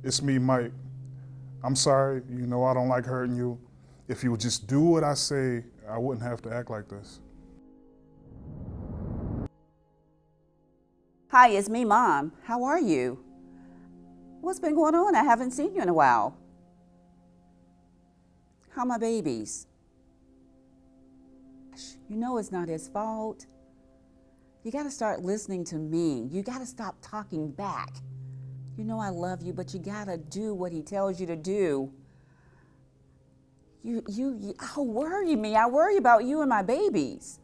it's me, Mike. I'm sorry, you know I don't like hurting you. If you would just do what I say, I wouldn't have to act like this. Hi, it's me, Mom. How are you? What's been going on? I haven't seen you in a while. How are my babies? You know it's not his fault. You gotta start listening to me. You gotta stop talking back. You know I love you, but you gotta do what he tells you to do. You worry me. I worry about you and my babies.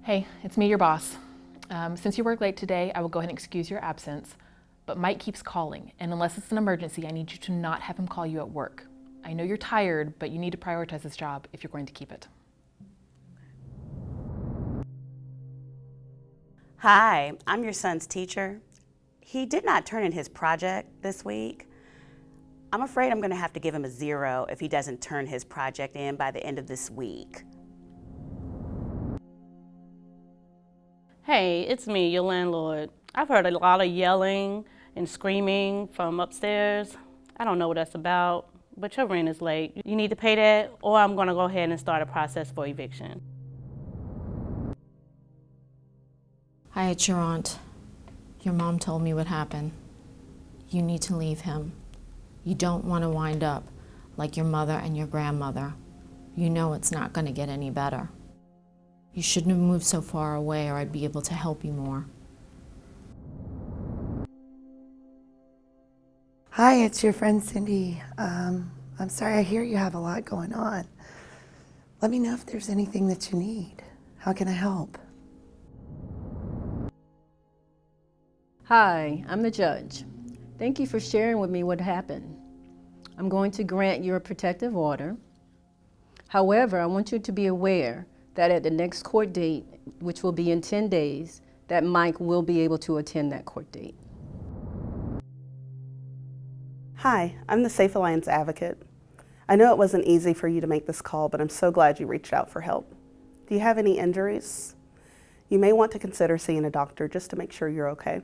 Hey, it's me, your boss. Since you work late today, I will go ahead and excuse your absence, but Mike keeps calling, and unless it's an emergency, I need you to not have him call you at work. I know you're tired, but you need to prioritize this job if you're going to keep it. Hi, I'm your son's teacher. He did not turn in his project this week. I'm afraid I'm going to have to give him a 0 if he doesn't turn his project in by the end of this week. Hey, it's me, your landlord. I've heard a lot of yelling and screaming from upstairs. I don't know what that's about, but your rent is late. You need to pay that, or I'm going to go ahead and start a process for eviction. Hi, it's your aunt. Your mom told me what happened. You need to leave him. You don't want to wind up like your mother and your grandmother. You know it's not going to get any better. You shouldn't have moved so far away, or I'd be able to help you more. Hi, it's your friend Cindy. I'm sorry, I hear you have a lot going on. Let me know if there's anything that you need. How can I help? Hi, I'm the judge. Thank you for sharing with me what happened. I'm going to grant you a protective order. However, I want you to be aware that at the next court date, which will be in 10 days, that Mike will be able to attend that court date. Hi, I'm the Safe Alliance advocate. I know it wasn't easy for you to make this call, but I'm so glad you reached out for help. Do you have any injuries? You may want to consider seeing a doctor just to make sure you're okay.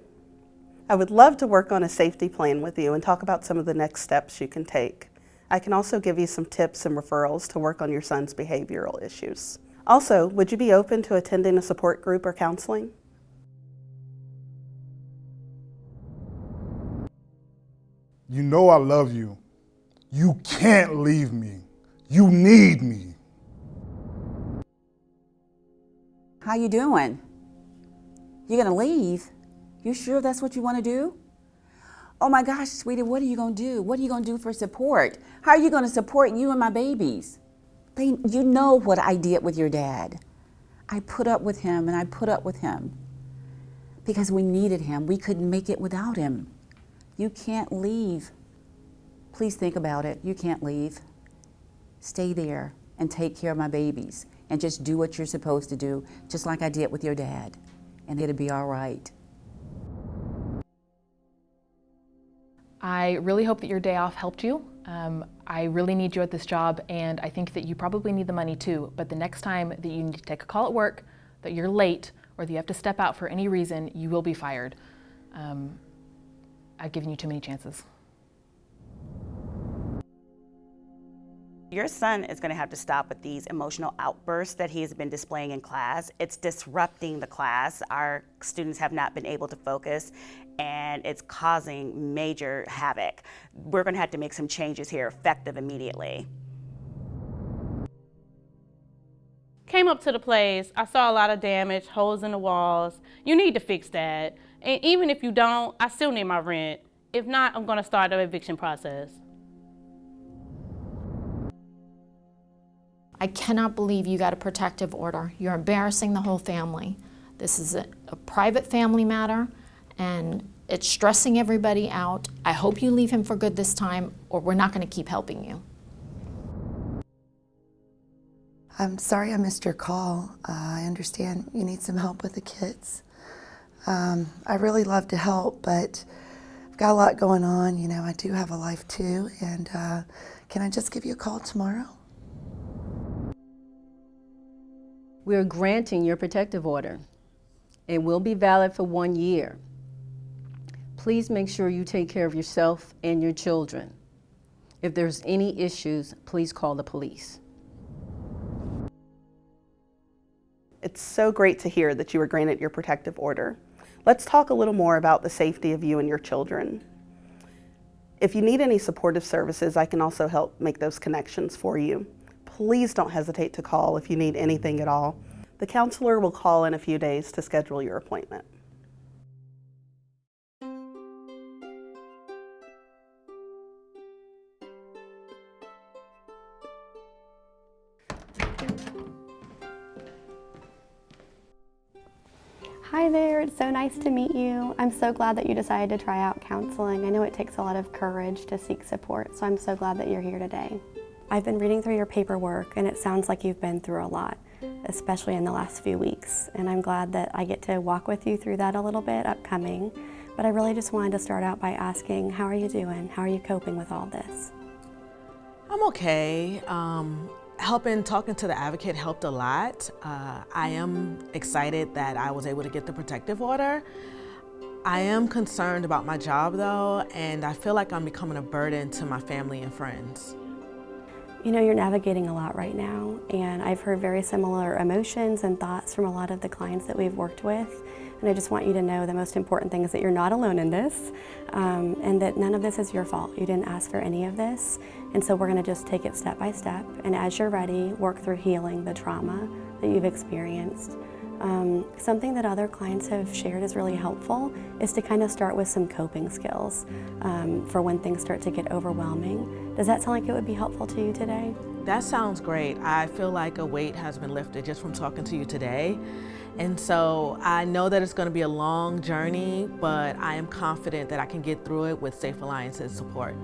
I would love to work on a safety plan with you and talk about some of the next steps you can take. I can also give you some tips and referrals to work on your son's behavioral issues. Also, would you be open to attending a support group or counseling? You know I love you. You can't leave me. You need me. How you doing? You gonna leave? You sure that's what you want to do? Oh my gosh, sweetie, what are you gonna do? What are you gonna do for support? How are you gonna support you and my babies? You know what I did with your dad. I put up with him and I put up with him because we needed him. We couldn't make it without him. You can't leave. Please think about it. You can't leave. Stay there and take care of my babies and just do what you're supposed to do, just like I did with your dad, and it'll be all right. I really hope that your day off helped you. I really need you at this job, and I think that you probably need the money too, but the next time that you need to take a call at work, that you're late, or that you have to step out for any reason, you will be fired. I've given you too many chances. Your son is going to have to stop with these emotional outbursts that he has been displaying in class. It's disrupting the class. Our students have not been able to focus, and it's causing major havoc. We're going to have to make some changes here, effective immediately. Came up to the place, I saw a lot of damage, holes in the walls. You need to fix that. And even if you don't, I still need my rent. If not, I'm going to start the eviction process. I cannot believe you got a protective order. You're embarrassing the whole family. This is a private family matter, and it's stressing everybody out. I hope you leave him for good this time, or we're not going to keep helping you. I'm sorry I missed your call. I understand you need some help with the kids. I really love to help, but I've got a lot going on. You know, I do have a life too, and can I just give you a call tomorrow? We're granting your protective order. It will be valid for 1 year. Please make sure you take care of yourself and your children. If there's any issues, please call the police. It's so great to hear that you were granted your protective order. Let's talk a little more about the safety of you and your children. If you need any supportive services, I can also help make those connections for you. Please don't hesitate to call if you need anything at all. The counselor will call in a few days to schedule your appointment. Hi there, it's so nice to meet you. I'm so glad that you decided to try out counseling. I know it takes a lot of courage to seek support, so I'm so glad that you're here today. I've been reading through your paperwork and it sounds like you've been through a lot, especially in the last few weeks. And I'm glad that I get to walk with you through that a little bit upcoming. But I really just wanted to start out by asking, how are you doing? How are you coping with all this? I'm okay. Talking to the advocate helped a lot. I am excited that I was able to get the protective order. I am concerned about my job though, and I feel like I'm becoming a burden to my family and friends. You know, you're navigating a lot right now, and I've heard very similar emotions and thoughts from a lot of the clients that we've worked with. And I just want you to know the most important thing is that you're not alone in this, and that none of this is your fault. You didn't ask for any of this. And so we're gonna just take it step by step, and as you're ready, work through healing the trauma that you've experienced. Something that other clients have shared is really helpful is to kind of start with some coping skills for when things start to get overwhelming. Does that sound like it would be helpful to you today? That sounds great. I feel like a weight has been lifted just from talking to you today. And so I know that it's going to be a long journey, but I am confident that I can get through it with Safe Alliance's support.